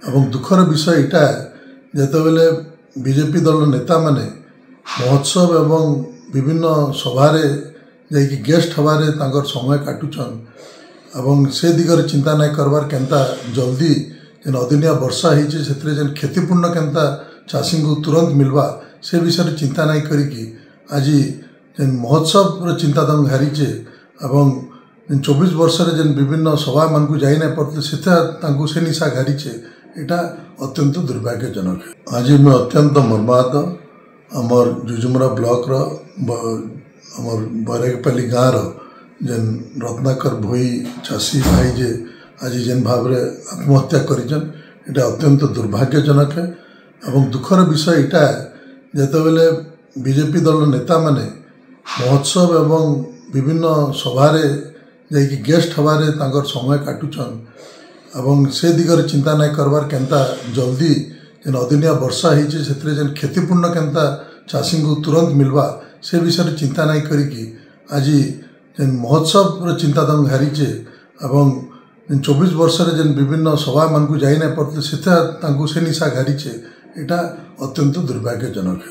ଏବଂ ଦୁଃଖର ବିଷୟ ଏଇଟା ଯେତେବେଳେ ବିଜେପି ଦଳ ନେତା ମାନେ ମହୋତ୍ସବ ଏବଂ ବିଭିନ୍ନ ସଭାରେ ଯାଇକି गेस्ट हबारे तांकर समय काटुचन ଏବଂ से दिगरे चिंता नहीं करबार केंता जल्दी जेन अदिनिया वर्षा होइछे सेतरे जेन क्षतिपूर्ण केंता चाषी को तुरंत मिलवा से विषय चिंता नहीं करिकी आज जेन महोत्सव चिंता तंग हारीचे एवं 24 वर्ष जेन विभिन्न सभा मान को जाई नहीं पड़ते से निशा घारीचे यहाँ अत्यंत दुर्भाग्यजनक है। आज मैं अत्यंत मर्माहत आमर जुजुमरा ब्लॉक आमर बरेगपाली गाँव जेन रत्नाकर भोई चाषी भाई जे आज जेन भाव आत्महत्या करिजन एटा अत्यंत दुर्भाग्यजनक है। एवं दुखर विषय यहाँ जेतेबेले बीजेपी दल नेता माने महोत्सव एवं विभिन्न सभारे जाइकी गेस्ट हबारे तांकर समय काटुचन एवं से दिगरे चिंता नहीं करबार केंता जल्दी जेन अदिनिया वर्षा होइछे सेतरे जेन क्षतिपूर्ण केंता चाषी को तुरंत मिलवा से विषय चिंता नहीं करिकी आज जेन महोत्सव चिंता तंग हारीचे एवं 24 वर्ष जेन विभिन्न सभा मान को जाई नहीं पड़ते से निशा घारीचे यहाँ अत्यंत दुर्भाग्यजनक है।